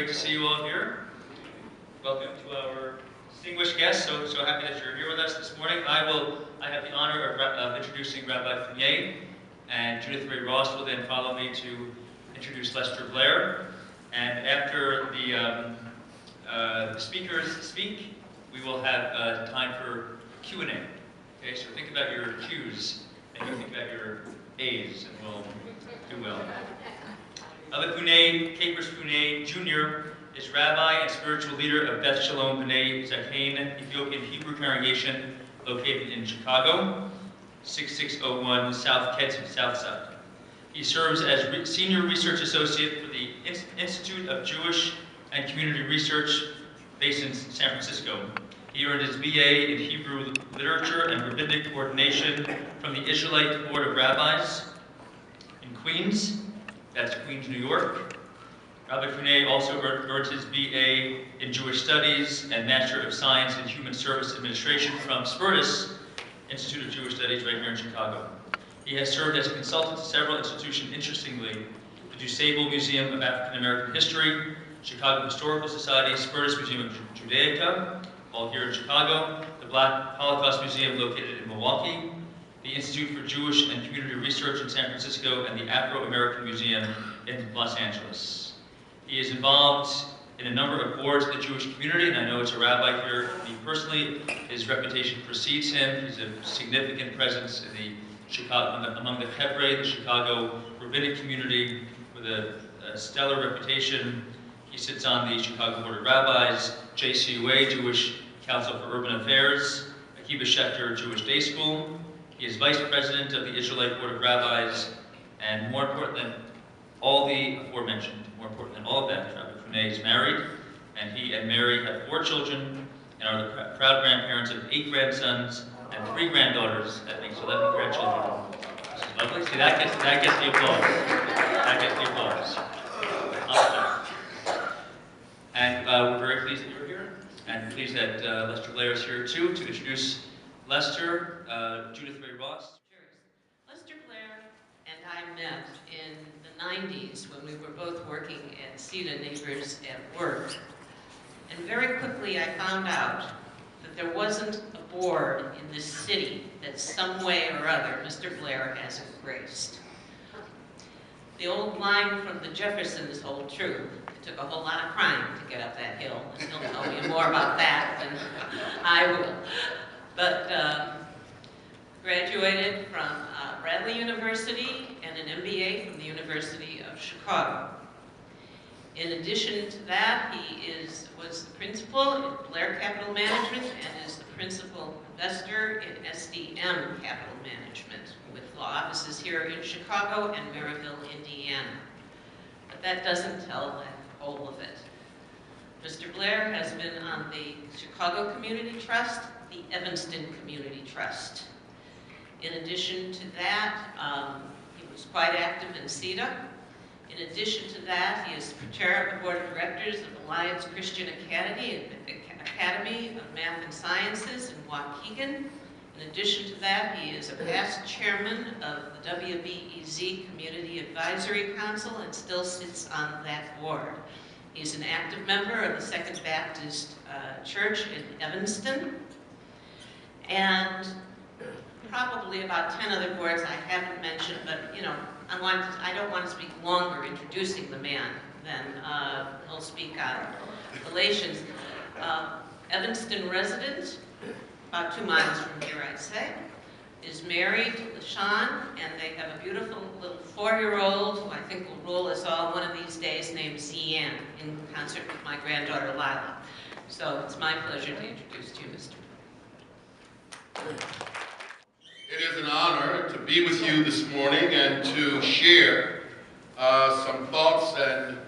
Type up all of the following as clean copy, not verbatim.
Great to see you all here. Welcome to our distinguished guests. So happy that you're here with us this morning. I have the honor of introducing Rabbi Bnai, and Judith Ray Ross will then follow me to introduce Lester Blair. And after the speakers speak, we will have time for Q&A. Okay, so think about your Q's and you think about your A's, and we'll do well. Rabbi Bnai, Capers Bnai Jr. is rabbi and spiritual leader of Beth Shalom Bnai Zaken Ethiopian Hebrew congregation located in Chicago, 6601 South Kedzie, South Side. He serves as senior research associate for the Institute of Jewish and Community Research based in San Francisco. He earned his BA in Hebrew Literature and Rabbinic Ordination from the Israelite Board of Rabbis in Queens. That's Queens, New York. Rabbi Bnai also earned his BA in Jewish Studies and Master of Science in Human Service Administration from Spertus Institute of Jewish Studies right here in Chicago. He has served as a consultant to several institutions, interestingly, the DuSable Museum of African American History, Chicago Historical Society, Spertus Museum of Judaica, all here in Chicago, the Black Holocaust Museum located in Milwaukee, the Institute for Jewish and Community Research in San Francisco, and the Afro-American Museum in Los Angeles. He is involved in a number of boards of the Jewish community, and I know as a rabbi here, me personally, his reputation precedes him. He's a significant presence in the among the Hebrei, the Chicago rabbinic community, with a stellar reputation. He sits on the Chicago Board of Rabbis, JCUA, Jewish Council for Urban Affairs, Akiva Schechter Jewish Day School. He is vice president of the Israelite Board of Rabbis, and more important than all the aforementioned, more important than all of that, Rabbi Bnai is married, and he and Mary have 4 children and are the proud grandparents of 8 grandsons and 3 granddaughters. That makes 11 grandchildren. This is lovely. See, that gets the applause. That gets the applause. And we're very pleased that you're here, and pleased that Lester Blair is here too to introduce Lester, Judith Ray Ross. Lester Blair and I met in the 90s when we were both working at CETA Neighbors at Work. And very quickly I found out that there wasn't a board in this city that some way or other Mr. Blair hasn't graced. The old line from the Jeffersons hold true. It took a whole lot of crying to get up that hill, and he'll tell me more about that than I will. But graduated from Bradley University and an MBA from the University of Chicago. In addition to that, he was the principal in Blair Capital Management and is the principal investor in SDM Capital Management, with law offices here in Chicago and Maryville, Indiana. But that doesn't tell the whole of it. Mr. Blair has been on the Chicago Community Trust, the Evanston Community Trust. In addition to that, he was quite active in CETA. In addition to that, he is chair of the board of directors of Alliance Christian Academy of Math and Sciences in Waukegan. In addition to that, he is a past chairman of the WBEZ Community Advisory Council and still sits on that board. He's an active member of the Second Baptist Church in Evanston, and probably about 10 other boards I haven't mentioned, but you know, I don't want to speak longer introducing the man than he'll speak on Galatians. Evanston resident, about 2 miles from here, I'd say, is married to LaShawn, and they have a beautiful little 4-year-old who I think will rule us all one of these days, named Zian, in concert with my granddaughter Lila. So it's my pleasure to introduce to you, Mr. It is an honor to be with you this morning and to share some thoughts and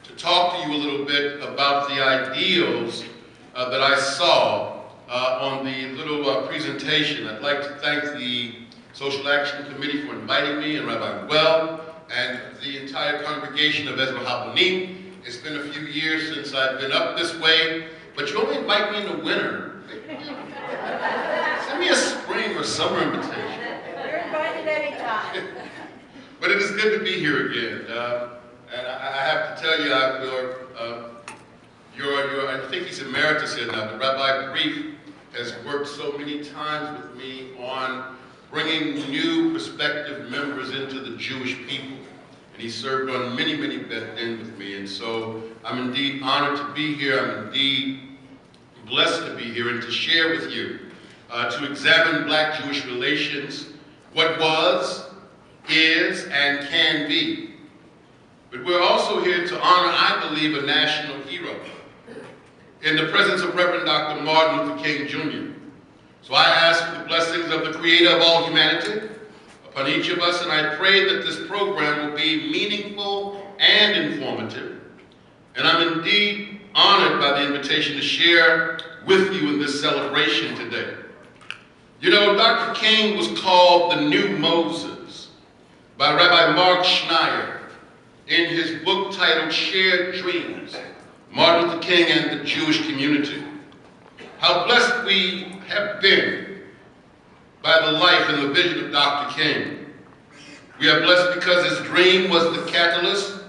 to talk to you a little bit about the ideals that I saw on the little presentation. I'd like to thank the Social Action Committee for inviting me, and Rabbi Well, and the entire congregation of Ezra Habonim. It's been a few years since I've been up this way, but you only invite me in the winter. Send me a spring or summer invitation. You're invited anytime. But it is good to be here again. And I have to tell you, I think he's emeritus here now, but Rabbi Brief has worked so many times with me on bringing new prospective members into the Jewish people. And he served on many, many Beth Din with me. And so I'm indeed honored to be here. I'm indeed blessed to be here and to share with you, to examine Black-Jewish relations, what was, is, and can be. But we're also here to honor, I believe, a national hero in the presence of Reverend Dr. Martin Luther King Jr. So I ask for the blessings of the Creator of all humanity upon each of us, and I pray that this program will be meaningful and informative. And I'm indeed honored by the invitation to share with you in this celebration today. You know, Dr. King was called the New Moses by Rabbi Mark Schneier in his book titled Shared Dreams, Martin Luther King and the Jewish Community. How blessed we have been by the life and the vision of Dr. King. We are blessed because his dream was the catalyst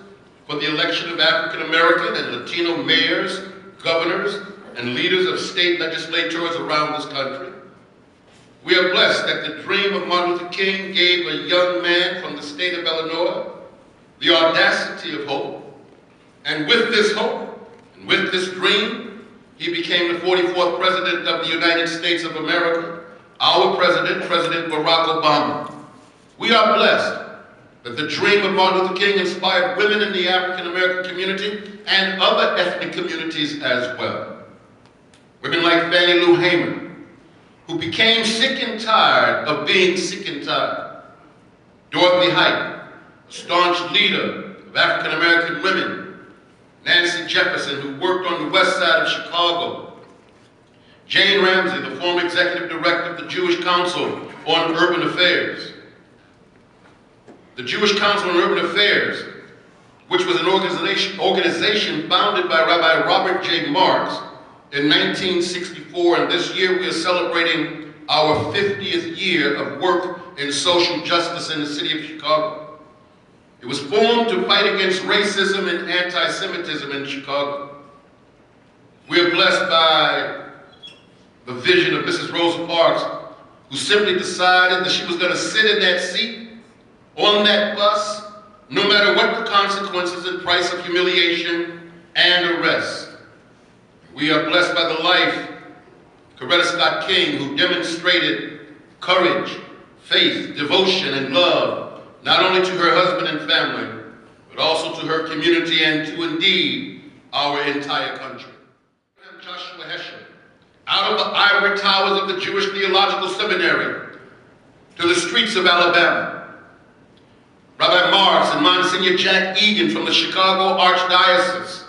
for the election of African American and Latino mayors, governors, and leaders of state legislatures around this country. We are blessed that the dream of Martin Luther King gave a young man from the state of Illinois the audacity of hope. And with this hope, and with this dream, he became the 44th President of the United States of America, our President, President Barack Obama. We are blessed that the dream of Martin Luther King inspired women in the African American community and other ethnic communities as well. Women like Fannie Lou Hamer, who became sick and tired of being sick and tired. Dorothy Height, a staunch leader of African American women. Nancy Jefferson, who worked on the west side of Chicago. Jane Ramsey, the former executive director of the Jewish Council on Urban Affairs. The Jewish Council on Urban Affairs, which was an organization founded by Rabbi Robert J. Marks in 1964, and this year we are celebrating our 50th year of work in social justice in the city of Chicago. It was formed to fight against racism and anti-Semitism in Chicago. We are blessed by the vision of Mrs. Rosa Parks, who simply decided that she was going to sit in that seat, on that bus, no matter what the consequences and price of humiliation and arrest. We are blessed by the life of Coretta Scott King, who demonstrated courage, faith, devotion, and love, not only to her husband and family, but also to her community and to indeed our entire country. Joshua Heschel, out of the ivory towers of the Jewish Theological Seminary to the streets of Alabama. Rabbi Marks and Monsignor Jack Egan from the Chicago Archdiocese,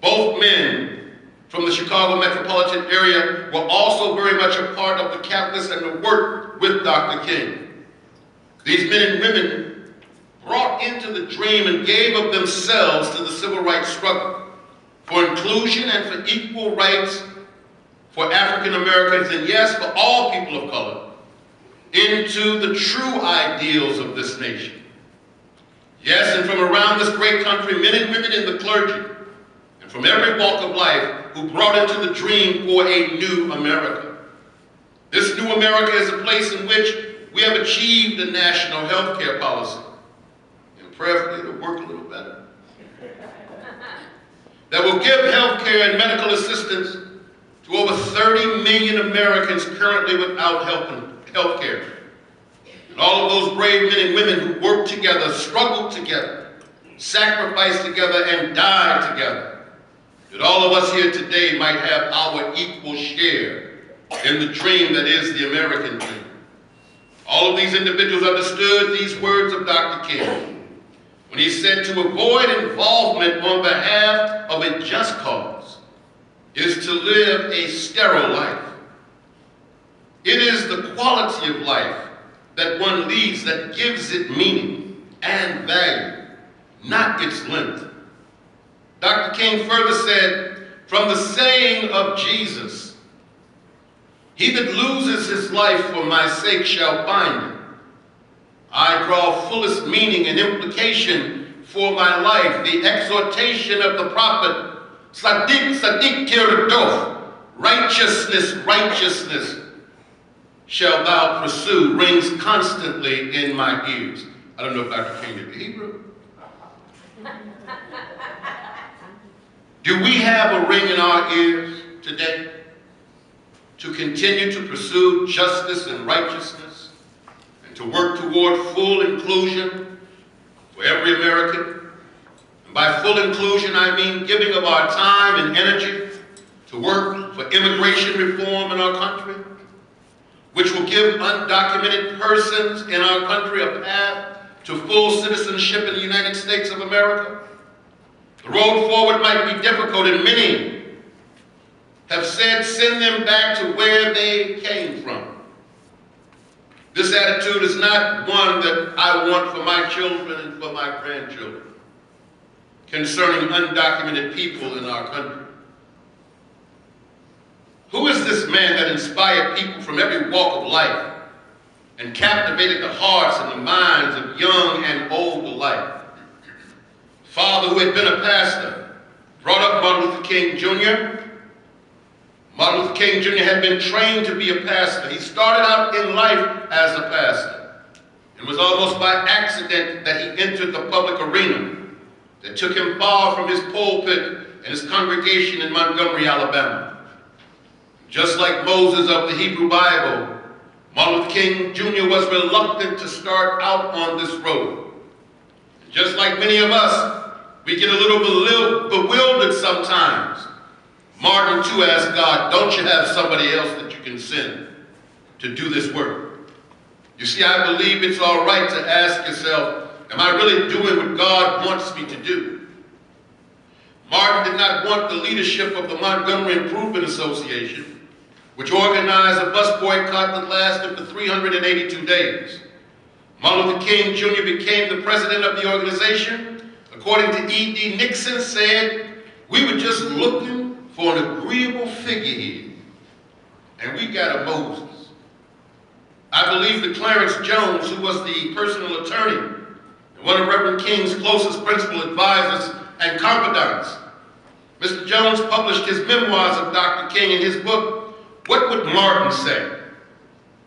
both men from the Chicago metropolitan area, were also very much a part of the catalyst and the work with Dr. King. These men and women brought into the dream and gave of themselves to the civil rights struggle for inclusion and for equal rights for African Americans, and yes, for all people of color, into the true ideals of this nation. Yes, and from around this great country, men and women in the clergy, and from every walk of life, who brought into the dream for a new America. This new America is a place in which we have achieved a national health care policy, and prayerfully it'll work a little better, that will give health care and medical assistance to over 30 million Americans currently without health care. And all of those brave men and women who worked together, struggled together, sacrificed together, and died together, that all of us here today might have our equal share in the dream that is the American dream. All of these individuals understood these words of Dr. King when he said to avoid involvement on behalf of a just cause is to live a sterile life. It is the quality of life that one leads that gives it meaning and value, not its length. Dr. King further said, from the saying of Jesus, "He that loses his life for my sake shall find it." I draw fullest meaning and implication for my life, the exhortation of the prophet Sadiq, Sadiq Kirdof, righteousness, righteousness shall thou pursue, rings constantly in my ears. I don't know if Dr. King did the Hebrew. Do we have a ring in our ears today to continue to pursue justice and righteousness and to work toward full inclusion for every American? And by full inclusion, I mean giving of our time and energy to work for immigration reform in our country, which will give undocumented persons in our country a path to full citizenship in the United States of America. The road forward might be difficult, and many have said send them back to where they came from. This attitude is not one that I want for my children and for my grandchildren concerning undocumented people in our country. Who is this man that inspired people from every walk of life and captivated the hearts and the minds of young and old alike? Father who had been a pastor brought up Martin Luther King Jr. Martin Luther King Jr. had been trained to be a pastor. He started out in life as a pastor. It was almost by accident that he entered the public arena that took him far from his pulpit and his congregation in Montgomery, Alabama. Just like Moses of the Hebrew Bible, Martin Luther King Jr. was reluctant to start out on this road. Just like many of us, we get a little bewildered sometimes. Martin too asked God, don't you have somebody else that you can send to do this work? You see, I believe it's all right to ask yourself, am I really doing what God wants me to do? Martin did not want the leadership of the Montgomery Improvement Association, which organized a bus boycott that lasted for 382 days. Martin Luther King Jr. became the president of the organization. According to E.D. Nixon said, we were just looking for an agreeable figurehead, and we got a Moses. I believe that Clarence Jones, who was the personal attorney and one of Reverend King's closest principal advisors and confidants, Mr. Jones published his memoirs of Dr. King in his book, What Would Martin Say?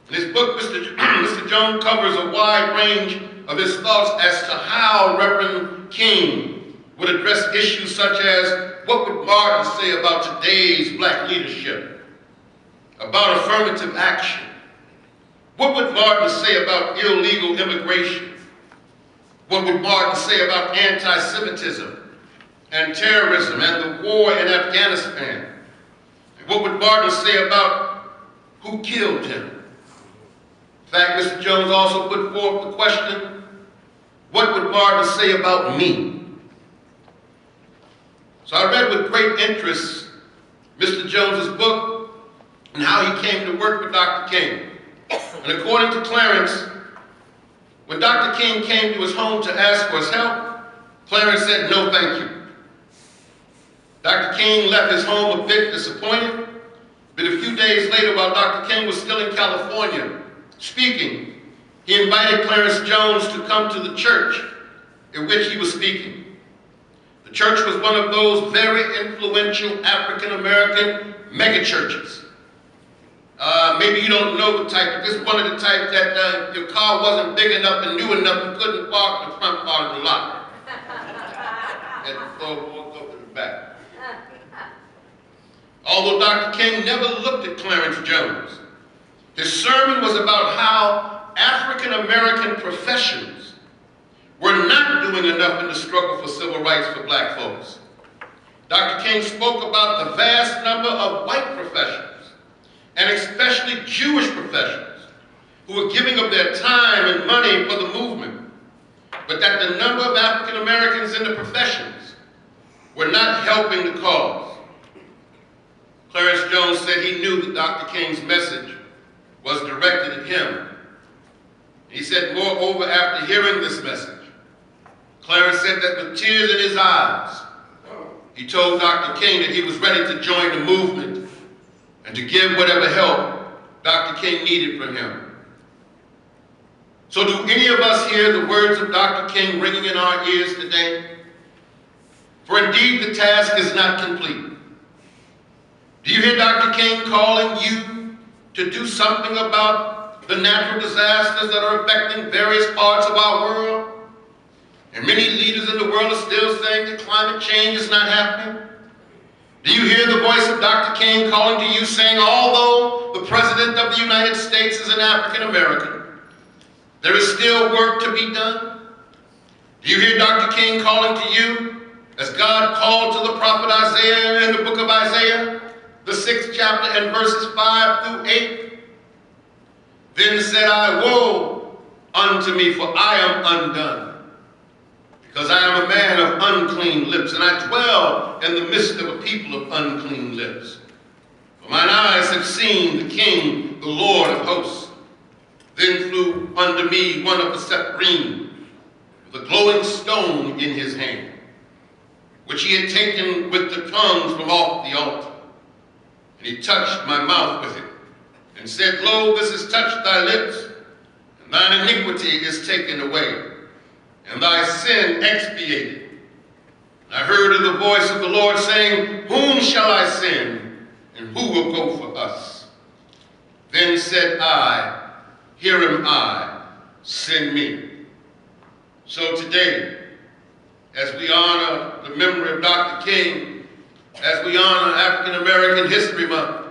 In his book, Mr. Jones covers a wide range of his thoughts as to how Reverend King would address issues such as what would Martin say about today's black leadership, about affirmative action? What would Martin say about illegal immigration? What would Martin say about anti-Semitism and terrorism and the war in Afghanistan? And what would Martin say about who killed him? In fact, Mr. Jones also put forth the question, what would Martin say about me? So I read with great interest Mr. Jones's book and how he came to work with Dr. King. And according to Clarence, when Dr. King came to his home to ask for his help, Clarence said, no, thank you. Dr. King left his home a bit disappointed, but a few days later, while Dr. King was still in California speaking, he invited Clarence Jones to come to the church in which he was speaking. The church was one of those very influential African-American megachurches. Maybe you don't know the type, but this is one of the type that if your car wasn't big enough and new enough, you couldn't park in the front part of the lot. And walk up to the back. Although Dr. King never looked at Clarence Jones, his sermon was about how African-American professions were not doing enough in the struggle for civil rights for black folks. Dr. King spoke about the vast number of white professionals, and especially Jewish professionals, who were giving up their time and money for the movement, but that the number of African Americans in the professions were not helping the cause. Clarence Jones said he knew that Dr. King's message was directed at him. He said, moreover, after hearing this message, Clarence said that with tears in his eyes, he told Dr. King that he was ready to join the movement and to give whatever help Dr. King needed from him. So do any of us hear the words of Dr. King ringing in our ears today? for indeed the task is not complete. Do you hear Dr. King calling you to do something about the natural disasters that are affecting various parts of our world? And many leaders in the world are still saying that climate change is not happening. Do you hear the voice of Dr. King calling to you saying, although the President of the United States is an African American, there is still work to be done? Do you hear Dr. King calling to you, as God called to the prophet Isaiah in the book of Isaiah, the 6th chapter and verses 5 through 8? Then said I, woe unto me, for I am undone, because I am a man of unclean lips, and I dwell in the midst of a people of unclean lips. For mine eyes have seen the King, the Lord of hosts. Then flew unto me one of the Sephirim, with a glowing stone in his hand, which he had taken with the tongues from off the altar. And he touched my mouth with it, and said, Lo, this has touched thy lips, and thine iniquity is taken away, and thy sin expiated. And I heard of the voice of the Lord saying, Whom shall I send, and who will go for us? Then said I, Here am I, send me. So today, as we honor the memory of Dr. King, as we honor African American History Month,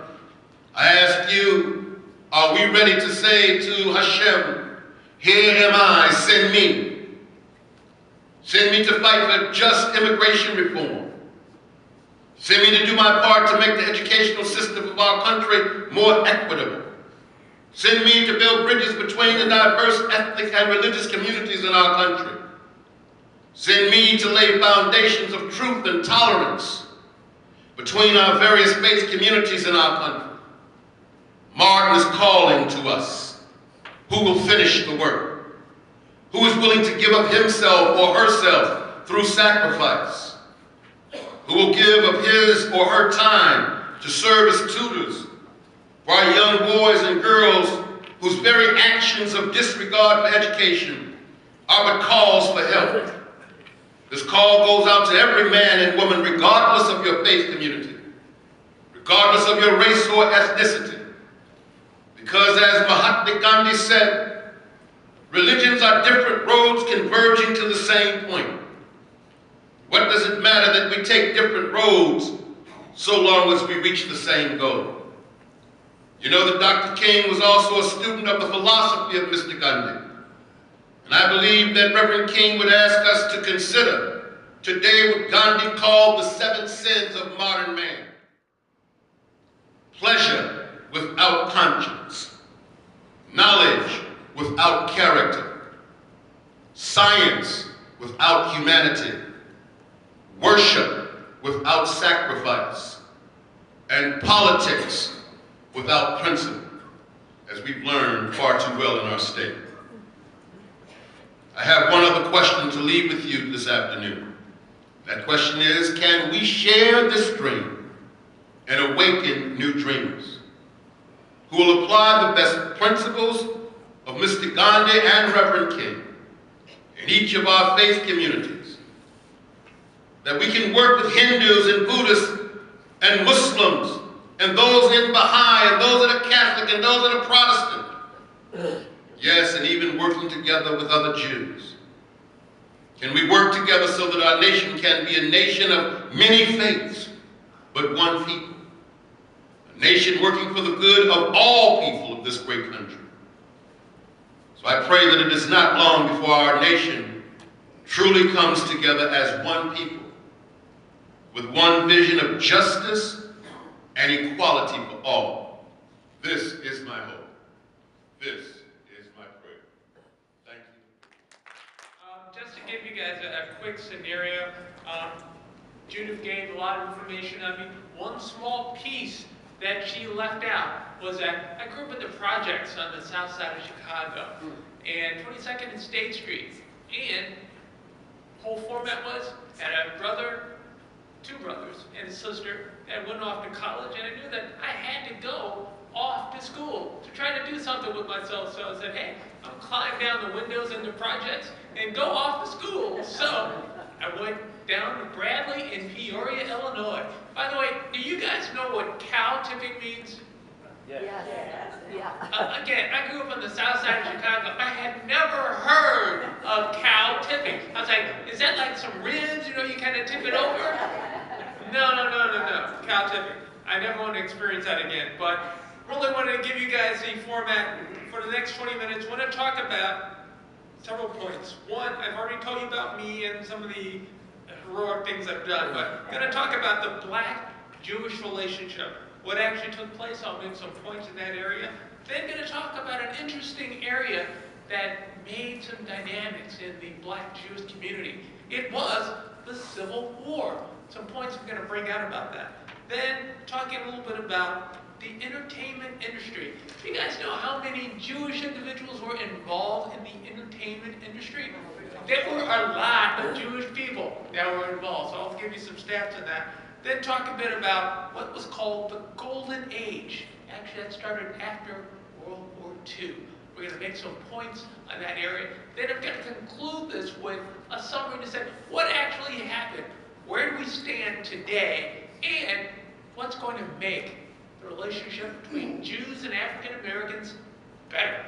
I ask you, are we ready to say to Hashem, Here am I, send me? Send me to fight for just immigration reform. Send me to do my part to make the educational system of our country more equitable. Send me to build bridges between the diverse ethnic and religious communities in our country. Send me to lay foundations of truth and tolerance between our various faith communities in our country. Martin is calling to us. Who will finish the work? Who is willing to give up himself or herself through sacrifice? Who will give of his or her time to serve as tutors for our young boys and girls whose very actions of disregard for education are but calls for help? This call goes out to every man and woman, regardless of your faith community, regardless of your race or ethnicity. Because as Mahatma Gandhi said, religions are different roads converging to the same point. What does it matter that we take different roads so long as we reach the same goal? You know that Dr. King was also a student of the philosophy of Mr. Gandhi. And I believe that Reverend King would ask us to consider today what Gandhi called the 7 sins of modern man. Pleasure without conscience, knowledge without character, science without humanity, worship without sacrifice, and politics without principle, as we've learned far too well in our state. I have one other question to leave with you this afternoon. That question is, can we share this dream and awaken new dreamers who will apply the best principles of Mr. Gandhi and Reverend King in each of our faith communities? That we can work with Hindus and Buddhists and Muslims and those in Baha'i and those that are Catholic and those that are Protestant. Yes, and even working together with other Jews. Can we work together so that our nation can be a nation of many faiths, but one people? A nation working for the good of all people of this great country. So I pray that it is not long before our nation truly comes together as one people, with one vision of justice and equality for all. This is my hope. This is my prayer. Thank you. Just to give you guys a quick scenario, Judith gave a lot of information on me. One small piece that she left out was that I grew up in the projects on the south side of Chicago, and 22nd and State Street. And whole format was, I had a brother, 2 brothers, and a sister that went off to college, and I knew that I had to go off to school to try to do something with myself. So I said, hey, I'm climbing down the windows in the projects and go off to school. So I went down to Bradley in Peoria, Illinois. By the way, do you guys know what cow tipping means? Yes. Again, I grew up on the south side of Chicago. I had never heard of cow tipping. I was like, is that like some ribs, you kind of tip it over? No. Cow tipping. I never want to experience that again. But really wanted to give you guys the format for the next 20 minutes. I want to talk about several points. One, I've already told you about me and some of the heroic things I've done, but I'm going to talk about the Black-Jewish relationship. What actually took place, I'll make some points in that area. Then going to talk about an interesting area that made some dynamics in the Black-Jewish community. It was the Civil War. Some points I'm going to bring out about that. Then talking a little bit about the entertainment industry. Do you guys know how many Jewish individuals were involved in the entertainment industry? There were a lot of Jewish people that were involved, so I'll give you some stats on that. Then talk a bit about what was called the Golden Age. Actually, that started after World War II. We're going to make some points on that area. Then I'm going to conclude this with a summary to say what actually happened, where do we stand today, and what's going to make the relationship between Jews and African Americans better.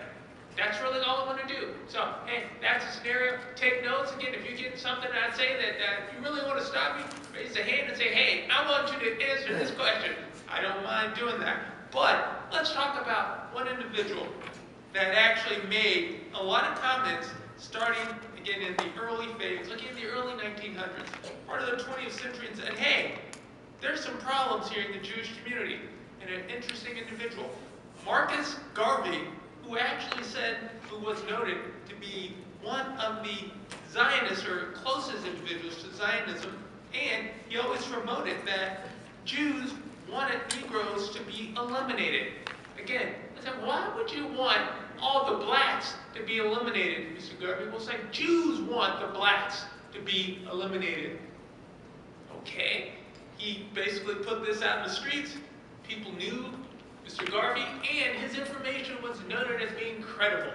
That's really all I want to do. So, hey, that's a scenario. Take notes. Again, if you get something I say that you really want to stop me, raise a hand and say, hey, I want you to answer this question. I don't mind doing that. But let's talk about one individual that actually made a lot of comments starting, again, in the early phase, looking at the early 1900s, part of the 20th century, and said, hey, there's some problems here in the Jewish community. And an interesting individual, Marcus Garvey, who actually who was noted to be one of the Zionists or closest individuals to Zionism, and he always promoted that Jews wanted Negroes to be eliminated. Again, I said, why would you want all the blacks to be eliminated? Mr. Garvey will say, Jews want the blacks to be eliminated. Okay, he basically put this out in the streets. People knew Mr. Garvey, and his information was noted as being credible.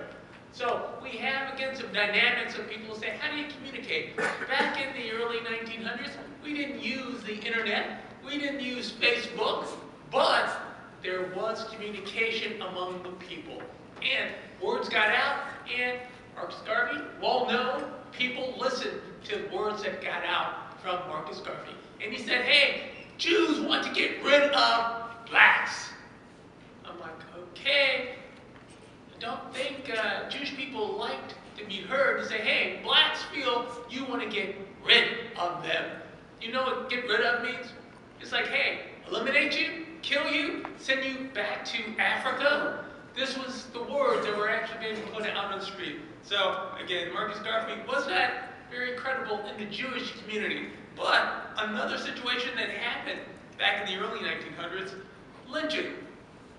So we have, again, some dynamics of people say, how do you communicate? Back in the early 1900s, we didn't use the internet, we didn't use Facebook, but there was communication among the people. And words got out, and Marcus Garvey, well known, people listened to words that got out from Marcus Garvey. And he said, hey, Jews want to get rid of blacks. I'm like, okay. I don't think Jewish people liked to be heard to say, hey, blacks feel you want to get rid of them. You know what get rid of means? It's like, hey, eliminate you, kill you, send you back to Africa. This was the words that were actually being put out on the street. So, again, Marcus Garvey was not very credible in the Jewish community. But another situation that happened back in the early 1900s, lynching.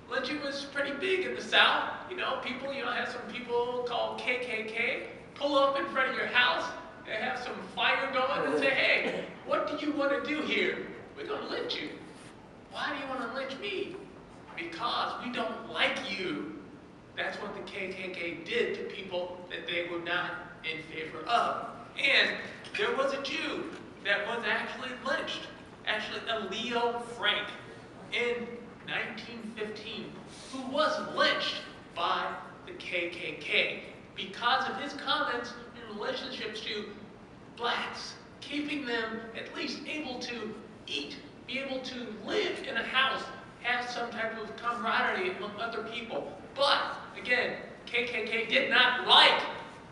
Lynching was pretty big in the South. People, have some people called KKK pull up in front of your house and have some fire going and say, hey, what do you want to do here? We're going to lynch you. Why do you want to lynch me? Because we don't like you. That's what the KKK did to people that they were not in favor of. And there was a Jew that was actually lynched, actually a Leo Frank, in 1915, who was lynched by the KKK because of his comments in relationships to blacks, keeping them at least able to eat, be able to live in a house, have some type of camaraderie among other people. But, again, KKK did not like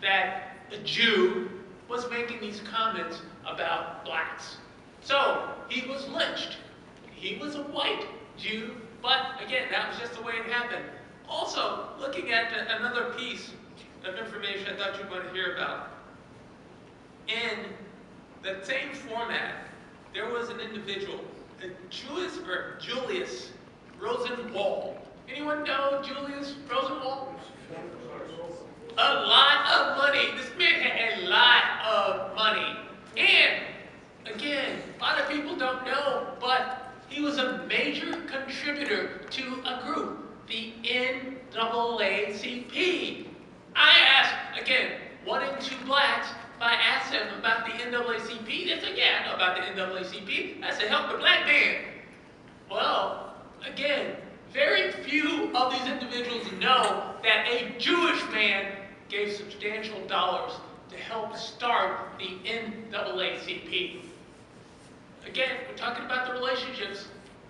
that a Jew was making these comments about blacks. So, he was lynched. He was a white Jew, but again, that was just the way it happened. Also, looking at another piece of information I thought you'd want to hear about. In the same format, there was an individual, Julius Rosenwald. Anyone know Julius Rosenwald? A lot of money. This man had a lot of money. And, again, a lot of people don't know, but he was a major contributor to a group, the NAACP. I asked, again, 1 in 2 blacks I asked them about the NAACP, they said, yeah, I know about the NAACP. I said, help the black man. Well, again, very few of these individuals know that a Jewish man gave substantial dollars to help start the NAACP. Again, we're talking about the relationships.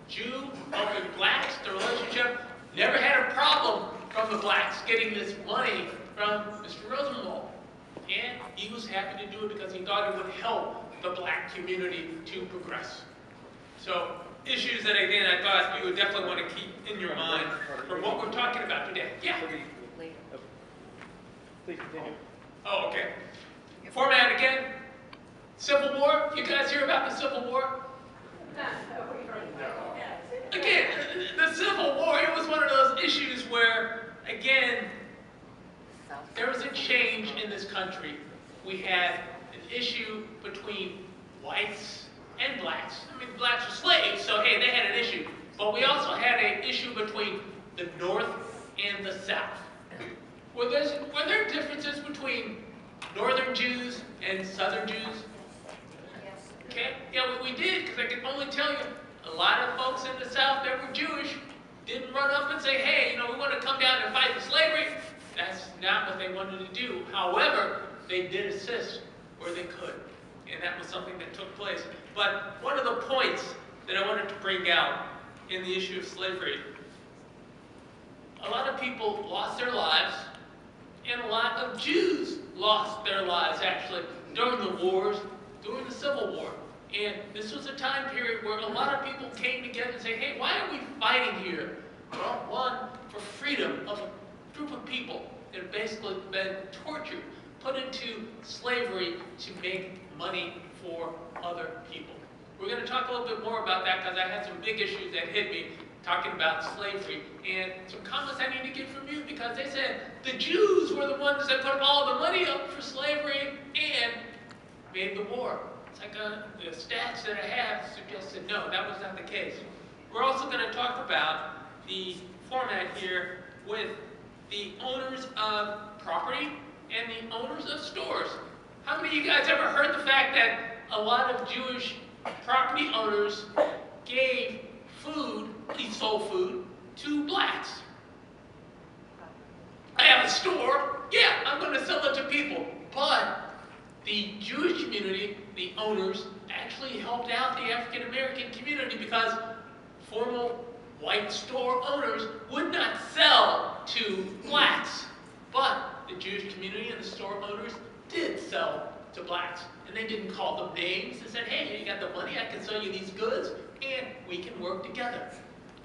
Jew over blacks, the relationship never had a problem from the blacks getting this money from Mr. Rosenwald. And he was happy to do it because he thought it would help the black community to progress. So, issues that, again, I thought you would definitely want to keep in your mind from what we're talking about today. Yeah? Please continue. Oh, okay. Format again. Civil War. You guys hear about the Civil War? Again, the Civil War, it was one of those issues where, again, there was a change in this country. We had an issue between whites and blacks. I mean, blacks were slaves, so hey, they had an issue. But we also had an issue between the North and the South. Were there differences between Northern Jews and Southern Jews? Okay, yeah, we did, because I can only tell you, a lot of folks in the South that were Jewish didn't run up and say, hey, we want to come down and fight slavery. That's not what they wanted to do. However, they did assist where they could. And that was something that took place. But one of the points that I wanted to bring out in the issue of slavery, a lot of people lost their lives, and a lot of Jews lost their lives, actually, during the wars, during the Civil War. And this was a time period where a lot of people came together and say, hey, why are we fighting here? Well, one, for freedom of a group of people that have basically been tortured, put into slavery to make money for other people. We're going to talk a little bit more about that because I had some big issues that hit me talking about slavery, and some comments I need to get from you because they said the Jews were the ones that put all the money up for slavery and made the war. It's like the stats that I have suggested no, that was not the case. We're also going to talk about the format here with the owners of property and the owners of stores. How many of you guys ever heard the fact that a lot of Jewish property owners gave food, he sold food, to blacks? I have a store, yeah, I'm going to sell it to people. But the Jewish community, the owners, actually helped out the African American community because formal white store owners would not sell to blacks. But the Jewish community and the store owners did sell to blacks. And they didn't call them names. They said, hey, you got the money, I can sell you these goods, and we can work together.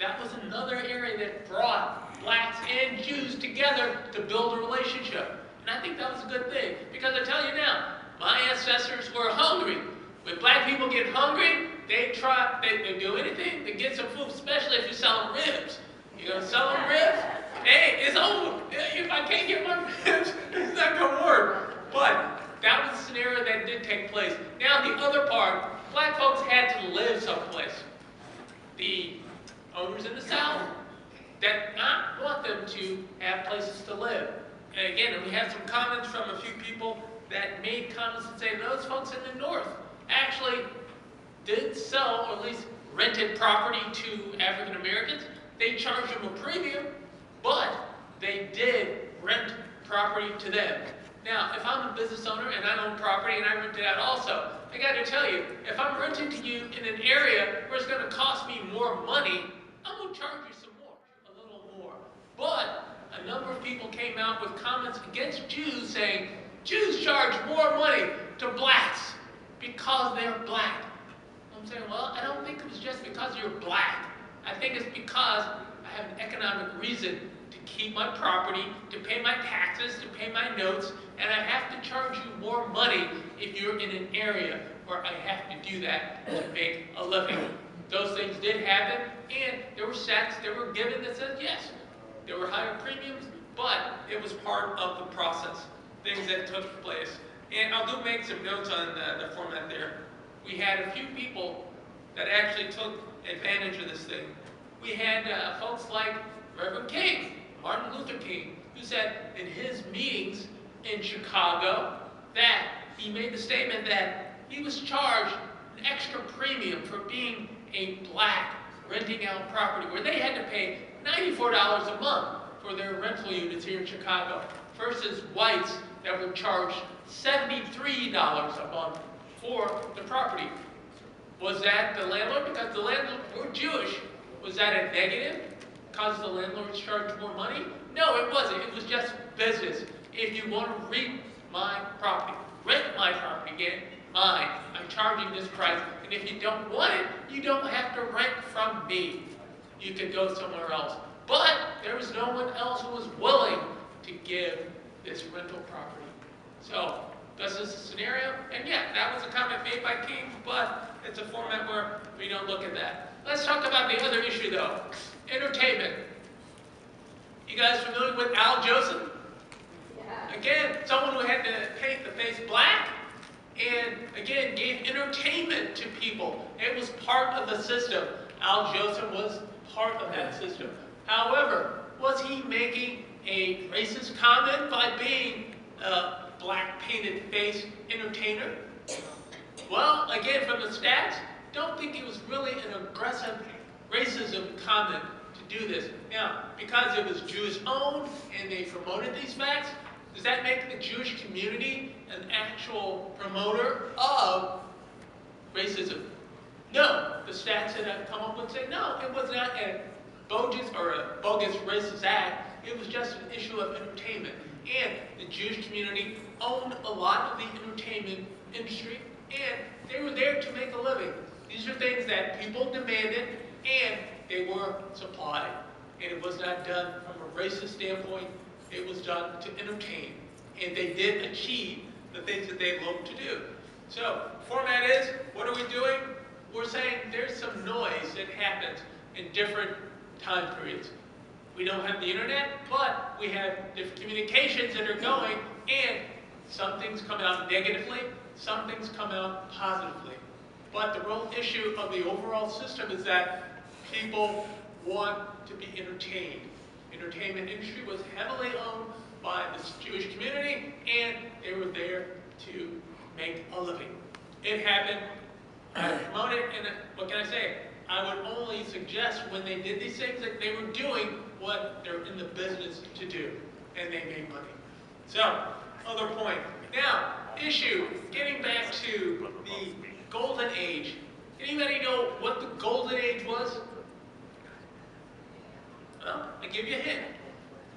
That was another area that brought blacks and Jews together to build a relationship. And I think that was a good thing. Because I tell you now, my ancestors were hungry. When black people get hungry, they do anything to get some food, especially if you sell them ribs. You're going to sell them ribs? Hey, it's over. If I can't get my ribs, it's not going to work. But that was a scenario that did take place. Now, the other part, black folks had to live someplace. The owners in the South did not want them to have places to live. And again, we had some comments from a few people that made comments and say those folks in the North actually did sell, or at least rented property to African Americans. They charged them a premium, but they did rent property to them. Now, if I'm a business owner and I own property and I rent it out also, I got to tell you, if I'm renting to you in an area where it's going to cost me more money, I'm going to charge you some more, a little more. But a number of people came out with comments against Jews saying, Jews charge more money to blacks because they're black. I'm saying, well, I don't think it was just because you're black. I think it's because I have an economic reason to keep my property, to pay my taxes, to pay my notes, and I have to charge you more money if you're in an area where I have to do that to make a living. Those things did happen, and there were stats that were given that said, yes, there were higher premiums, but it was part of the process, things that took place. And I'll make some notes on the format there. We had a few people that actually took advantage of this thing. We had folks like Reverend King, Martin Luther King, who said in his meetings in Chicago that he made the statement that he was charged an extra premium for being a black renting out property, where they had to pay $94 a month for their rental units here in Chicago, versus whites that were charged $73 a month for the property. Was that the landlord? Because the landlord were Jewish. Was that a negative? Because the landlords charged more money? No, it wasn't. It was just business. If you want to rent my property, again, mine. I'm charging this price. And if you don't want it, you don't have to rent from me. You could go somewhere else. But there was no one else who was willing to give this rental property. So, this is a scenario, and yeah, that was a comment made by King, but it's a format where we don't look at that. Let's talk about the other issue though, entertainment. You guys familiar with Al Joseph? Yeah. Again, someone who had to paint the face black, and again, gave entertainment to people. It was part of the system. Al Joseph was part of that system. However, was he making a racist comment by being a black painted face entertainer? Well, again, from the stats, don't think it was really an aggressive racism comment to do this. Now, because it was Jewish owned and they promoted these facts, does that make the Jewish community an actual promoter of racism? No. The stats that I've come up with say no, it was not a bogus racist act. It was just an issue of entertainment. And the Jewish community owned a lot of the entertainment industry, and they were there to make a living. These are things that people demanded, and they were supplied. And it was not done from a racist standpoint. It was done to entertain. And they did achieve the things that they looked to do. So, format is, what are we doing? We're saying there's some noise that happens in different time periods. We don't have the internet, but we have different communications that are going, and some things come out negatively, some things come out positively. But the real issue of the overall system is that people want to be entertained. Entertainment industry was heavily owned by this Jewish community, and they were there to make a living. It happened, I promote it, and what can I say? I would only suggest when they did these things that they were doing what they're in the business to do, and they made money. So, other point. Now, issue, getting back to the golden age. Anybody know what the golden age was? Well, I'll give you a hint.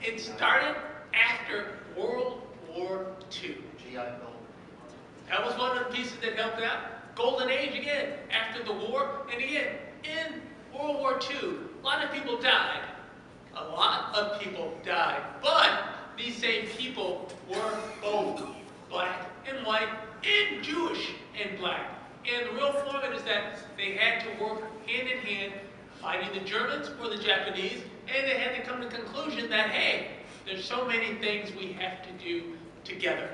It started after World War II. That was one of the pieces that helped out. Golden age again, after the war, and again, in World War II, a lot of people died. A lot of people died, but these same people were both black and white, and Jewish and black. And the real format is that they had to work hand in hand, fighting the Germans or the Japanese, and they had to come to the conclusion that, hey, there's so many things we have to do together.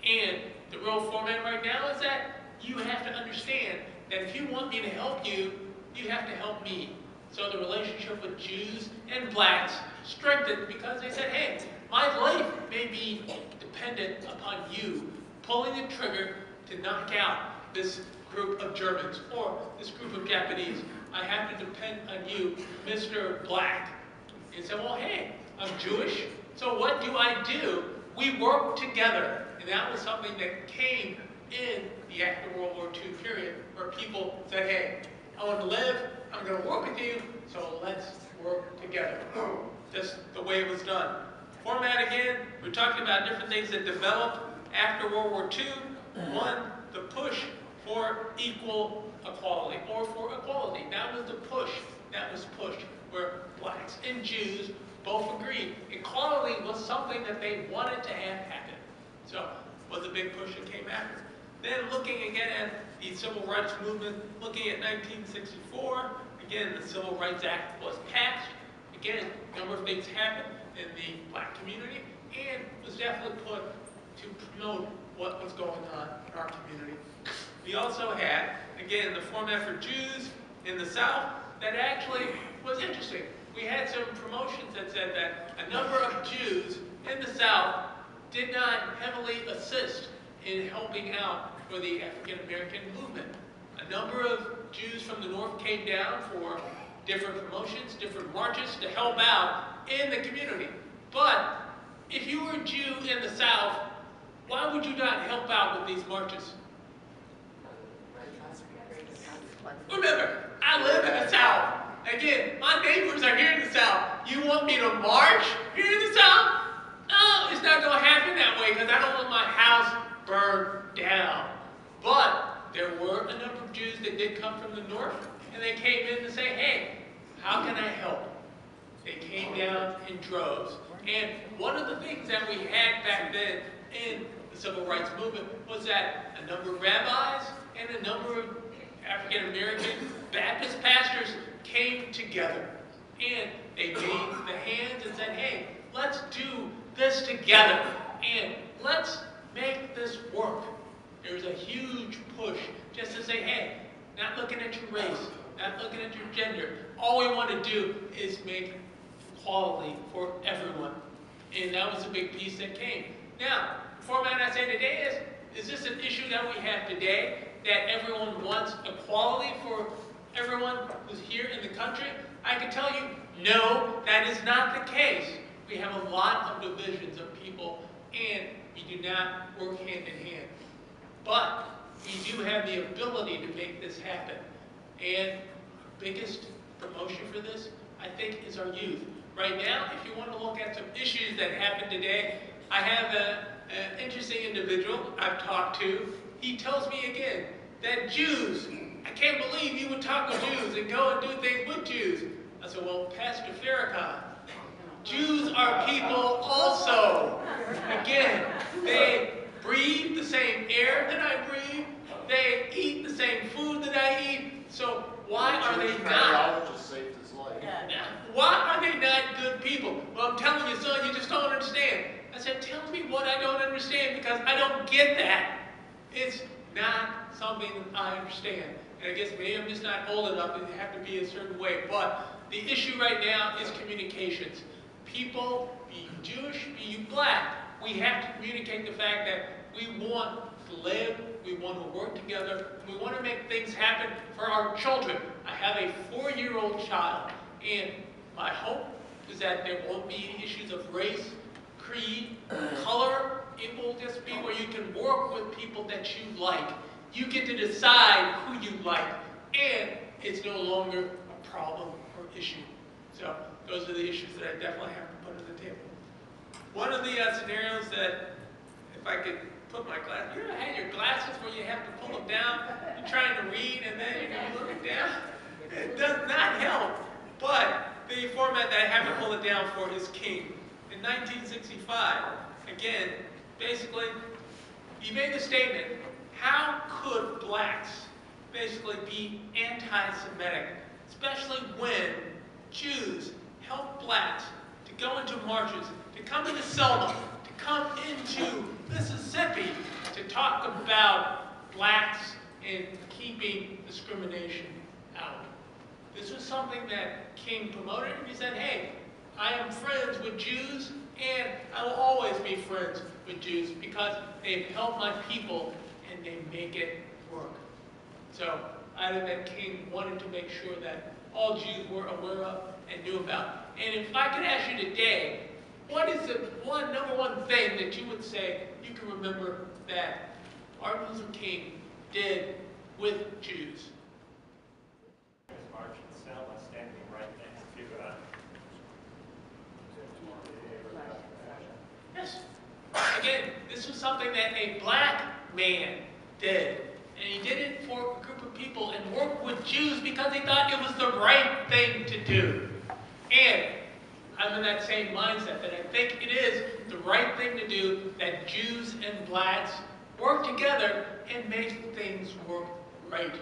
And the real format right now is that you have to understand that if you want me to help you, you have to help me. So the relationship with Jews and blacks strengthened because they said, hey, my life may be dependent upon you pulling the trigger to knock out this group of Germans or this group of Japanese. I have to depend on you, Mr. Black. And said, well, hey, I'm Jewish, so what do I do? We work together. And that was something that came in the after World War II period, where people said, hey, I want to live, I'm going to work with you, so let's work together. Just the way it was done. Format again, we're talking about different things that developed after World War II. One, the push for equal equality, or for equality. That was the push that was pushed, where blacks and Jews both agreed. Equality was something that they wanted to have happen. So, was a big push that came after. Then looking again at the Civil Rights Movement, looking at 1964, again, the Civil Rights Act was passed. Again, a number of things happened in the black community, and was definitely put to promote what was going on in our community. We also had, again, the format for Jews in the South that actually was interesting. We had some promotions that said that a number of Jews in the South did not heavily assist in helping out for the African American movement. A number of Jews from the north came down for different promotions, different marches to help out in the community. But if you were a Jew in the South, why would you not help out with these marches? Remember, I live in the South. Again, my neighbors are here in the South. You want me to march here in the South? No, it's not going to happen that way because I don't want my house burned down. But there were a number of Jews that did come from the north, and they came in to say, hey, how can I help? They came down in droves. And one of the things that we had back then in the civil rights movement was that a number of rabbis and a number of African American Baptist pastors came together. And they made the hands and said, hey, let's do this together. And let's make this work. There's a huge push just to say, hey, not looking at your race, not looking at your gender. All we want to do is make equality for everyone. And that was a big piece that came. Now, the format I say today is this an issue that we have today, that everyone wants equality for everyone who's here in the country? I can tell you, no, that is not the case. We have a lot of divisions of people, and we do not work hand in hand. But we do have the ability to make this happen. And the biggest promotion for this, I think, is our youth. Right now, if you want to look at some issues that happen today, I have an interesting individual I've talked to. He tells me again that Jews, I can't believe you would talk to Jews and go and do things with Jews. I said, well, Pastor Farrakhan, Jews are people also. Again, they breathe the same air that I breathe. They eat the same food that I eat. So why are they not? Why are they not good people? Well, I'm telling you, son, you just don't understand. I said, tell me what I don't understand, because I don't get that. It's not something that I understand. And I guess maybe I'm just not old enough to have to be a certain way. But the issue right now is communications. People, be you Jewish, be you black, we have to communicate the fact that we want to live, we want to work together, we want to make things happen for our children. I have a 4-year-old child, and my hope is that there won't be any issues of race, creed, color. It will just be where you can work with people that you like. You get to decide who you like, and it's no longer a problem or issue. So those are the issues that I definitely have to put on the table. One of the scenarios that, if I could put my glasses, you ever had your glasses where you have to pull them down? You're trying to read and then you're looking down. It does not help. But the format that I have to pull it down for is King. In 1965, again, basically, he made the statement, how could blacks basically be anti-Semitic, especially when Jews helped blacks to go into marches, to come into Selma, to come into Mississippi, to talk about blacks and keeping discrimination out. This was something that King promoted, and he said, hey, I am friends with Jews, and I will always be friends with Jews because they've helped my people and they make it work. So I think that King wanted to make sure that all Jews were aware of and knew about. And if I could ask you today, what is the number one thing that you would say you can remember that Martin Luther King did with Jews? March in Selma, standing right next to Yes. Again, this was something that a black man did. And he did it for a group of people and worked with Jews because he thought it was the right thing to do. And I'm in that same mindset that I think it is the right thing to do, that Jews and blacks work together and make things work right.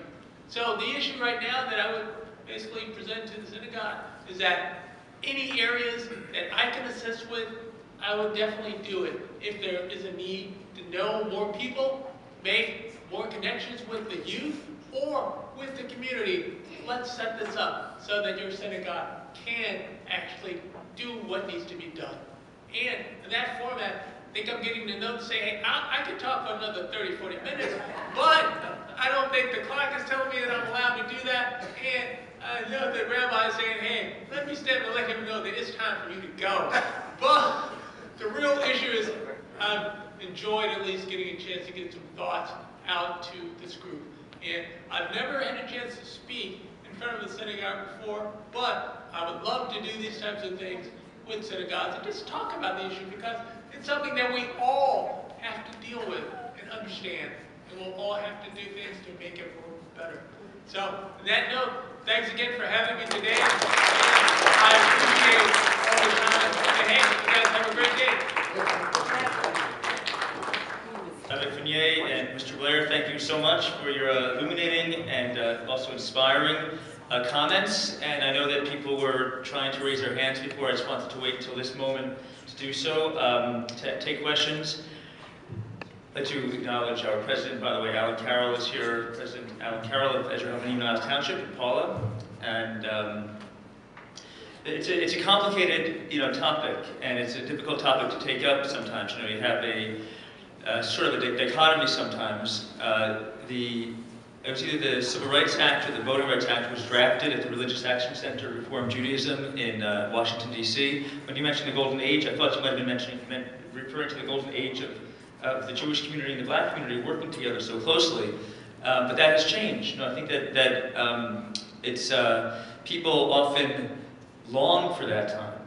So the issue right now that I would basically present to the synagogue is that any areas that I can assist with, I would definitely do it. If there is a need to know more people, make more connections with the youth or with the community, let's set this up so that your synagogue can actually do what needs to be done. And in that format, think I'm getting to know to say, hey, I could talk for another 30, 40 minutes, but I don't think the clock is telling me that I'm allowed to do that. And I know the rabbi is saying, hey, let me step and let him know that it's time for you to go. But the real issue is I've enjoyed at least getting a chance to get some thoughts out to this group. And I've never had a chance to speak in front of the synagogue before, but I would love to do these types of things with synagogues and just talk about the issue, because it's something that we all have to deal with and understand, and we'll all have to do things to make it work better. So, on that note, thanks again for having me today. I appreciate all the time. And hey, you guys have a great day. Rabbi Fournier and Mr. Blair, thank you so much for your illuminating and also inspiring comments. And I know that people were trying to raise their hands before. I just wanted to wait until this moment to do so, to take questions. I'd like to acknowledge our president, by the way. Alan Carroll is here, President Alan Carroll of Ezra Niles Township in Paula. And it's a complicated, topic, and it's a difficult topic to take up sometimes. You have a sort of a dichotomy sometimes. It was either the Civil Rights Act or the Voting Rights Act was drafted at the Religious Action Center of Reform Judaism in Washington, D.C. When you mentioned the Golden Age, I thought you might have been referring to the Golden Age of the Jewish community and the Black community working together so closely. But that has changed. I think that it's people often long for that time,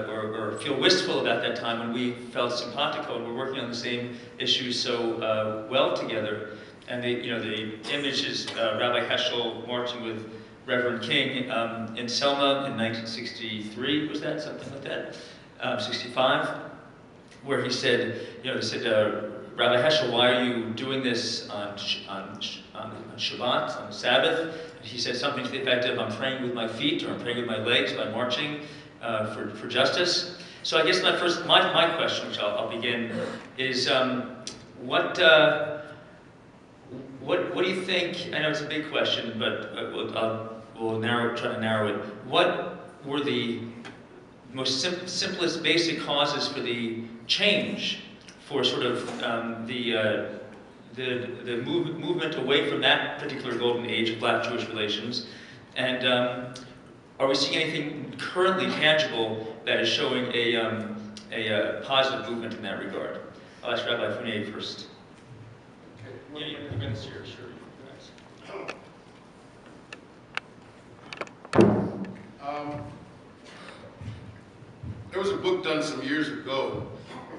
or feel wistful about that time when we felt simpatico and we're working on the same issues so well together. And the image is Rabbi Heschel marching with Reverend King in Selma in 1963. Was that something like that? 65, where he said, Rabbi Heschel, why are you doing this on Shabbat, on Sabbath? And he said something to the effect of, I'm praying with my feet, or I'm praying with my legs by marching for justice. So I guess my question, which I'll begin, is what do you think? I know it's a big question, but we'll try to narrow it. What were the most simplest, basic causes for the change, for sort of the movement away from that particular golden age of Black-Jewish relations? And are we seeing anything currently tangible that is showing a positive movement in that regard? I'll ask Rabbi Fournier first. Yeah, you've been this year, sure. There was a book done some years ago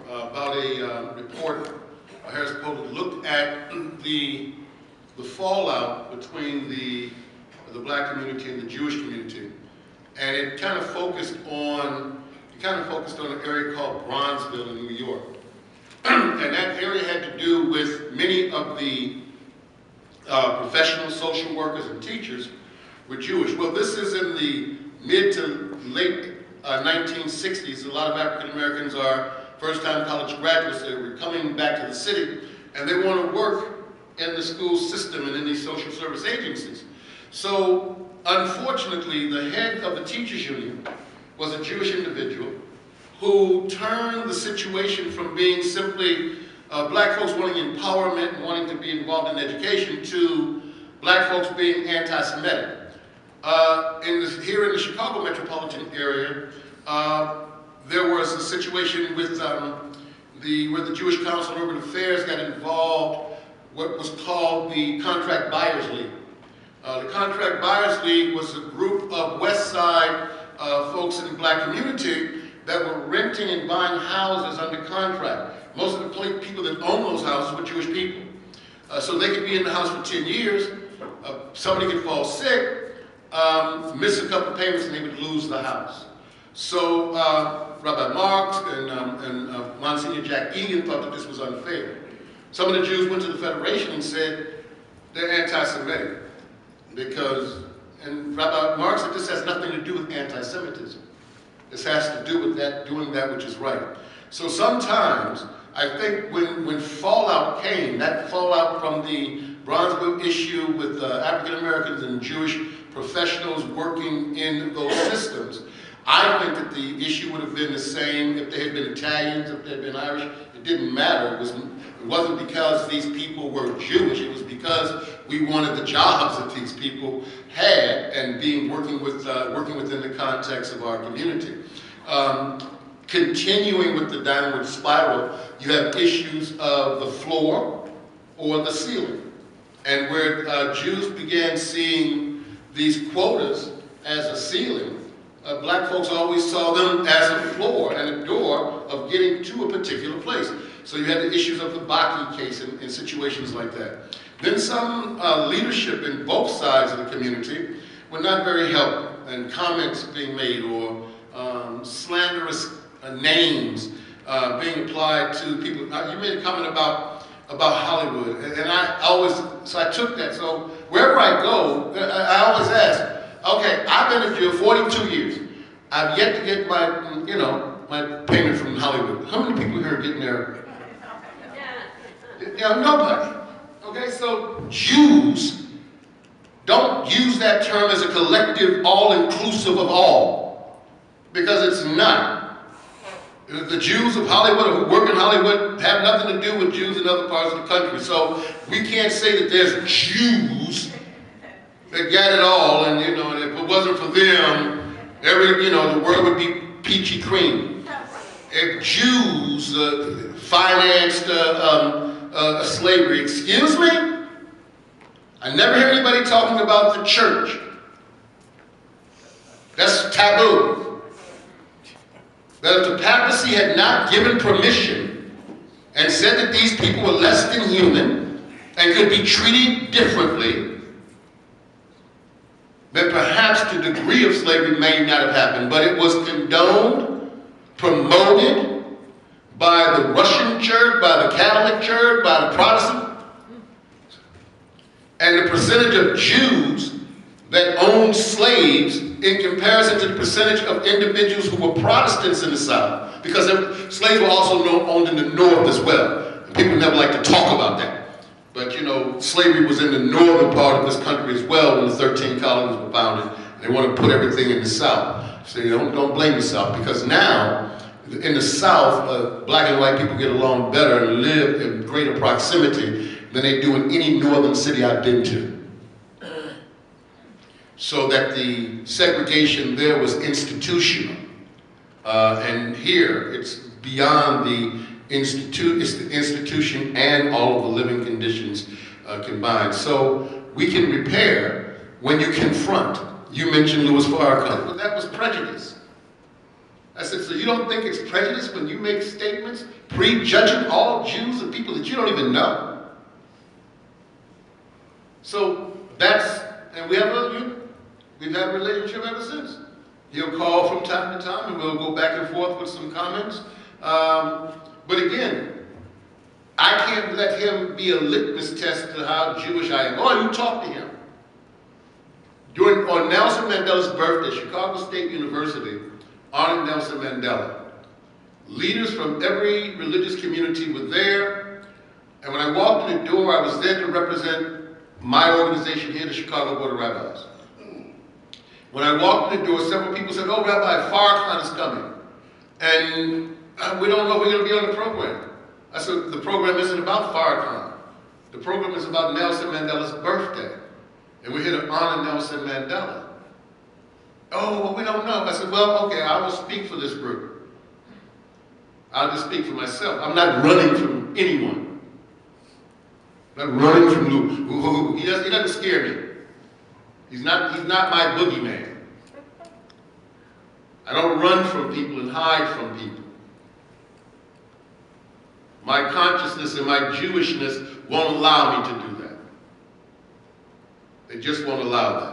about a report by Harris Pope that looked at the fallout between the Black community and the Jewish community, and it kind of focused on an area called Bronzeville in New York. And that area had to do with many of the professional social workers and teachers were Jewish. Well, this is in the mid to late 1960s. A lot of African Americans are first-time college graduates. They were coming back to the city, and they want to work in the school system and in these social service agencies. So, unfortunately, the head of the teachers union was a Jewish individual who turned the situation from being simply Black folks wanting empowerment and wanting to be involved in education to Black folks being anti-Semitic. Here in the Chicago metropolitan area, there was a situation with where the Jewish Council on Urban Affairs got involved, what was called the Contract Buyers League. The Contract Buyers League was a group of West Side folks in the Black community that were renting and buying houses under contract. Most of the people that own those houses were Jewish people. So they could be in the house for 10 years, somebody could fall sick, miss a couple payments, and they would lose the house. So Rabbi Marks and Monsignor Jack Egan thought that this was unfair. Some of the Jews went to the Federation and said they're anti-Semitic and Rabbi Marks said this has nothing to do with anti-Semitism. This has to do with doing that which is right. So sometimes, I think when fallout came, that fallout from the Bronzeville issue with African Americans and Jewish professionals working in those systems, I think that the issue would have been the same if they had been Italians, if they had been Irish. It didn't matter. It wasn't because these people were Jewish. It was because we wanted the jobs that these people had and working within the context of our community. Continuing with the downward spiral, you have issues of the floor or the ceiling. And where Jews began seeing these quotas as a ceiling, black folks always saw them as a floor and a door of getting to a particular place. So you had the issues of the Baki case in situations like that. Then some leadership in both sides of the community were not very helpful, and comments being made or slanderous names being applied to people. You made a comment about Hollywood, and I took that. So wherever I go, I always ask, okay, I've been in jail 42 years. I've yet to get my payment from Hollywood. How many people here are getting their? Yeah, nobody. Okay, so Jews don't use that term as a collective, all-inclusive of all, because it's not. The Jews of Hollywood or who work in Hollywood have nothing to do with Jews in other parts of the country. So we can't say that there's Jews that got it all, and if it wasn't for them, the world would be peachy cream. If Jews financed slavery, excuse me? I never hear anybody talking about the church. That's taboo. That if the papacy had not given permission and said that these people were less than human and could be treated differently, then perhaps the degree of slavery may not have happened. But it was condoned, promoted by the Russian church, by the Catholic church, by the Protestant. And the percentage of Jews that owned slaves in comparison to the percentage of individuals who were Protestants in the South, because slaves were also owned in the North as well. People never like to talk about that. But slavery was in the northern part of this country as well when the 13 colonies were founded. They want to put everything in the South. So don't blame the South, because now in the South, black and white people get along better and live in greater proximity than they do in any northern city I've been to. So that the segregation there was institutional. And here, it's beyond the institute, it's the institution and all of the living conditions combined. So we can repair when you confront. You mentioned Louis Farrakhan, but that was prejudice. I said, so you don't think it's prejudice when you make statements prejudging all Jews and people that you don't even know? So and we've had a relationship ever since. He'll call from time to time and we'll go back and forth with some comments. But again, I can't let him be a litmus test to how Jewish I am. Oh, you talk to him. On Nelson Mandela's birthday, Chicago State University honored Nelson Mandela. Leaders from every religious community were there. And when I walked in the door, I was there to represent my organization here, the Chicago Board of Rabbis. When I walked in the door, several people said, oh, Rabbi, Farrakhan is coming. And we don't know if we're going to be on the program. I said, the program isn't about Farrakhan. The program is about Nelson Mandela's birthday. And we're here to honor Nelson Mandela. Oh, well, we don't know. I said, well, okay, I will speak for this group. I'll just speak for myself. I'm not running from anyone. I'm not running from Lou. He doesn't scare me. He's not my boogeyman. I don't run from people and hide from people. My consciousness and my Jewishness won't allow me to do that. They just won't allow that.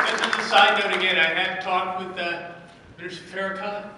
As a side note again, I have talked with Minister Farrakhan.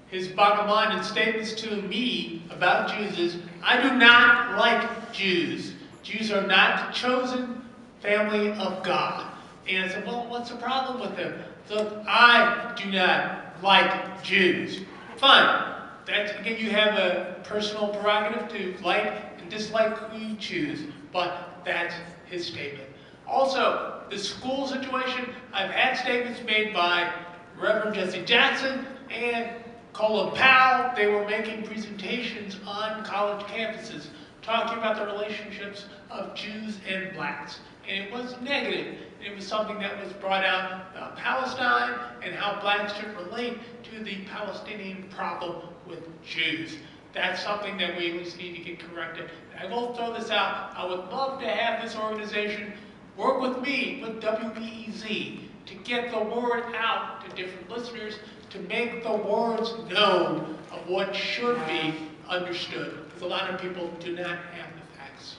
His bottom line in statements to me about Jews is, I do not like Jews. Jews are not the chosen family of God. And I said, well, what's the problem with them? So I do not like Jews. Fine. Again, you have a personal prerogative to like and dislike who you choose, but that's his statement. Also, the school situation, I've had statements made by Reverend Jesse Jackson and Colin Powell. They were making presentations on college campuses, talking about the relationships of Jews and blacks. And it was negative. It was something that was brought out about Palestine and how blacks should relate to the Palestinian problem with Jews. That's something that we at least need to get corrected. I will throw this out. I would love to have this organization work with me, with WBEZ, to get the word out to different listeners, to make the words known of what should be understood. Because a lot of people do not have the facts.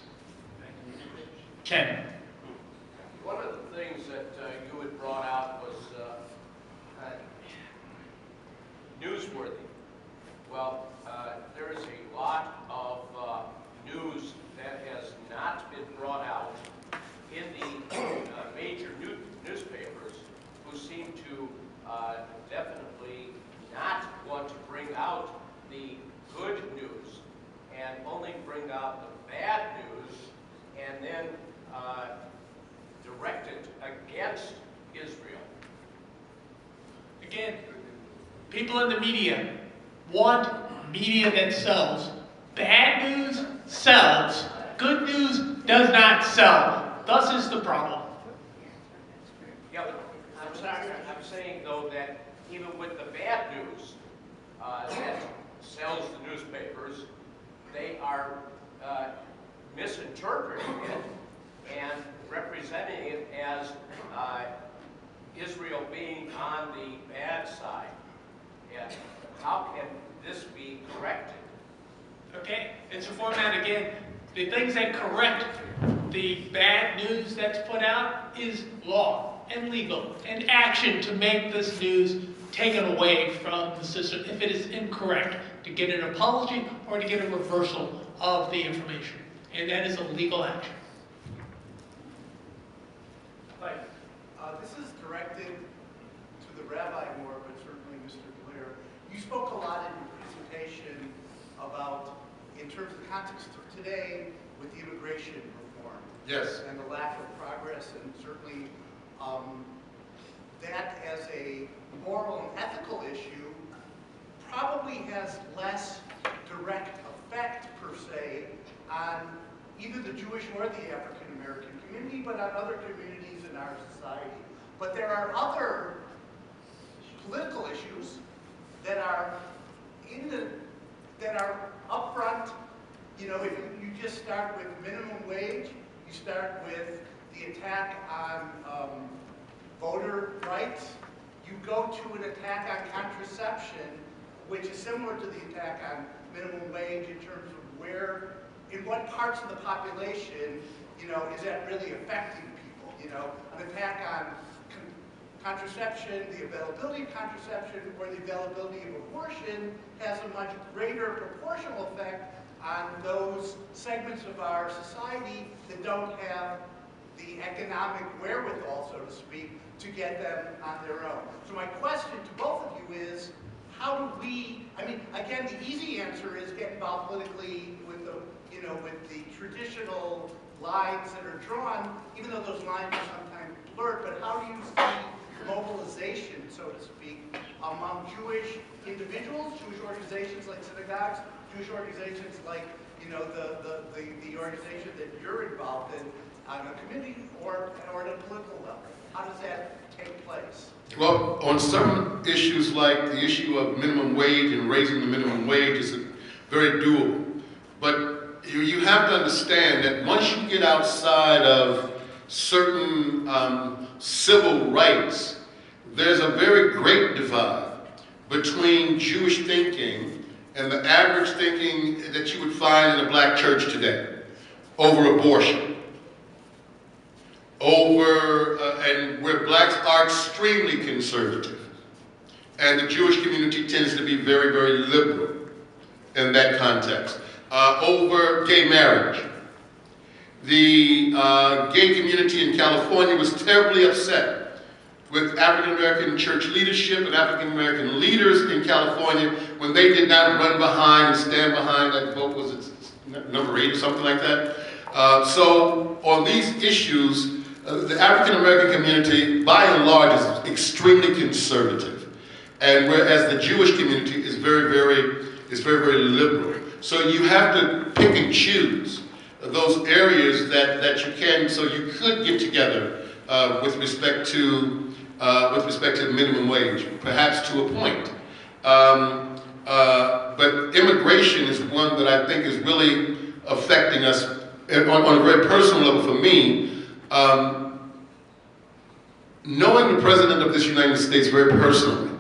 Ken. One of the things that you had brought out was newsworthy. Well, there is a lot of news that has not been brought out in the major newspapers, who seem to definitely not want to bring out the good news and only bring out the bad news and then direct it against Israel. Again, people in the media want media that sells. Bad news sells. Good news does not sell. Thus is the problem. Yeah, but I'm saying though that even with the bad news that sells the newspapers, they are misinterpreting it and representing it as Israel being on the bad side. And how can this be corrected? Okay, it's a format again. The things that correct the bad news that's put out is law and legal and action to make this news taken away from the system if it is incorrect, to get an apology or to get a reversal of the information. And that is a legal action. Right. This is directed to the rabbi more, but certainly Mr. Blair. You spoke a lot in your presentation about, in terms of the context of today, with the immigration reform. Yes. And the lack of progress, and certainly that as a moral and ethical issue probably has less direct effect, per se, on either the Jewish or the African American community, but on other communities in our society. But there are other political issues that are up front. You know, if you just start with minimum wage, you start with the attack on voter rights, you go to an attack on contraception, which is similar to the attack on minimum wage in terms of where, in what parts of the population, you know, is that really affecting people? You know, an attack on contraception, the availability of contraception, or the availability of abortion has a much greater proportional effect on those segments of our society that don't have the economic wherewithal, so to speak, to get them on their own. So my question to both of you is, how do we, I mean, again, the easy answer is get involved politically with the, you know, with the traditional lines that are drawn, even though those lines are sometimes blurred, but how do you see mobilization, so to speak, among Jewish individuals, Jewish organizations like synagogues, Jewish organizations like, you know, the organization that you're involved in on a committee or at a political level? How does that take place? Well, on some issues like the issue of minimum wage and raising the minimum wage is very doable. But you have to understand that once you get outside of certain civil rights, there's a very great divide between Jewish thinking and the average thinking that you would find in a black church today over abortion, and where blacks are extremely conservative, and the Jewish community tends to be very, very liberal in that context, over gay marriage. The gay community in California was terribly upset with African American church leadership and African American leaders in California when they did not run behind and stand behind that vote, was it number 8 or something like that? So on these issues, the African American community, by and large, is extremely conservative, and whereas the Jewish community is very liberal. So you have to pick and choose those areas that you can, so you could get together with respect to minimum wage, perhaps to a point. But immigration is one that I think is really affecting us on a very personal level for me. Knowing the President of this United States very personally,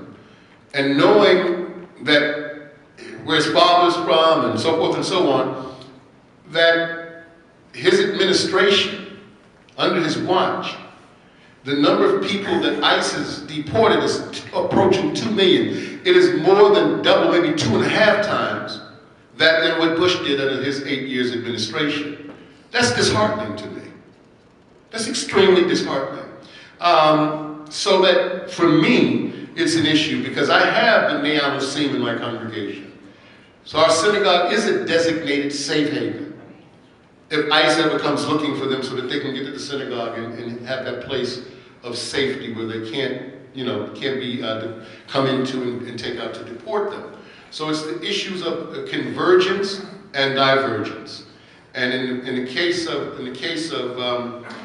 and knowing that where his father's from and so forth and so on, that his administration, under his watch, the number of people that ICE has deported is approaching 2 million. It is more than double, maybe 2.5 times that than what Bush did under his 8 years administration. That's disheartening to me. That's extremely disheartening. So that for me, it's an issue because I have the Bnai Anusim in my congregation. So our synagogue is a designated safe haven. If ICE ever comes looking for them so that they can get to the synagogue and have that place of safety where they can't be come into and take out to deport them. So it's the issues of convergence and divergence. And in the case of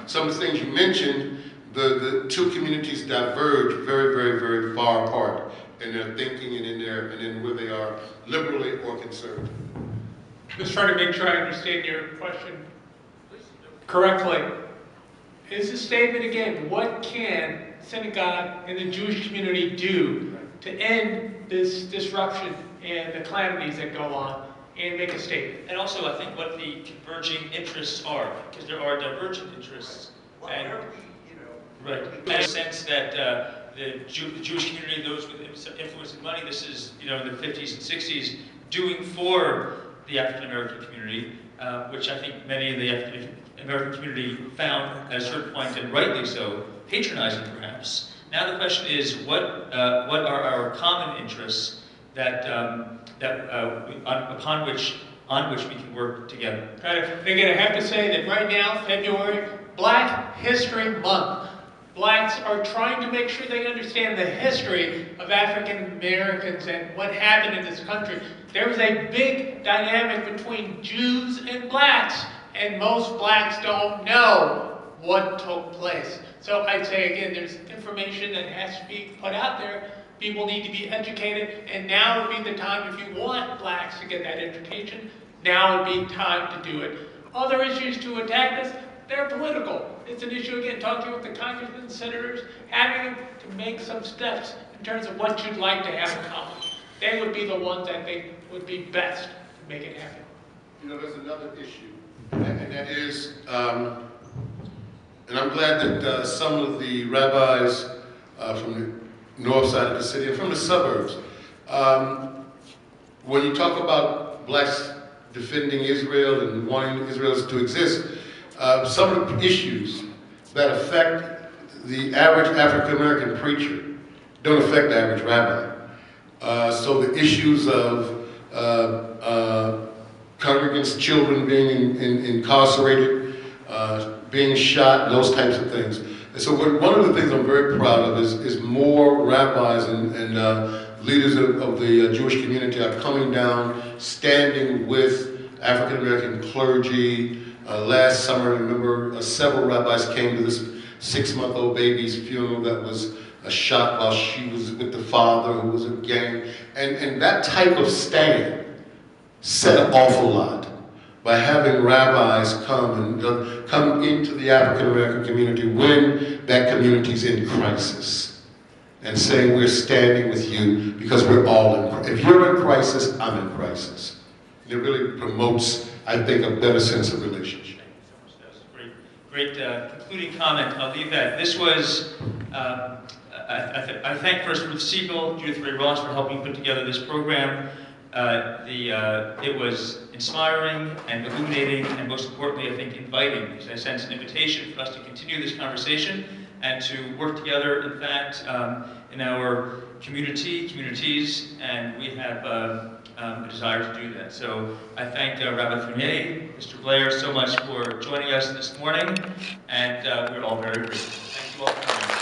some of the things you mentioned, the two communities diverge very far apart in their thinking and in where they are liberally or conservative. Just trying to make sure I understand your question correctly. Is the statement again, what can synagogue and the Jewish community do to end this disruption and the calamities that go on and make a statement? And also, I think what the converging interests are, because there are divergent interests. And, right. In the sense that the Jewish community, those with influence and money, this is, in the 50s and 60s, doing for the African American community, which I think many of the African American community found at a certain point, and rightly so, patronizing perhaps. Now the question is, what are our common interests that on which we can work together? Right. Again, I have to say that right now, February, Black History Month. Blacks are trying to make sure they understand the history of African Americans and what happened in this country. There was a big dynamic between Jews and blacks, and most blacks don't know what took place. So I'd say again, there's information that has to be put out there. People need to be educated, and now would be the time, if you want blacks to get that education, now would be time to do it. Other issues to attack this, they're political. It's an issue, again, talking with the congressmen, senators, having them to make some steps in terms of what you'd like to have accomplished. They would be the ones I think would be best to make it happen. There's another issue, and that is, and I'm glad that some of the rabbis from the north side of the city and from the suburbs, when you talk about blacks defending Israel and wanting Israel to exist, some of the issues that affect the average African-American preacher don't affect the average rabbi. So the issues of congregants' children being incarcerated, being shot, those types of things. And so one of the things I'm very proud of is more rabbis and leaders of the Jewish community are coming down, standing with African-American clergy. Last summer, I remember several rabbis came to this 6-month-old baby's funeral that was shot while she was with the father who was a gang. And that type of stand said an awful lot by having rabbis come into the African-American community when that community's in crisis and saying we're standing with you because we're all in crisis. If you're in crisis, I'm in crisis. It really promotes, I think, a better sense of relationship. Great concluding comment. I'll leave that. This was, I thank first Ruth Siegel, Judith Ray Ross for helping put together this program. It was inspiring and illuminating and most importantly, I think, inviting. Because I sense an invitation for us to continue this conversation and to work together, in fact, in our communities, and we have a desire to do that. So I thank Rabbi Fournier, Mr. Blair, so much for joining us this morning, and we're all very grateful. Thank you all for coming.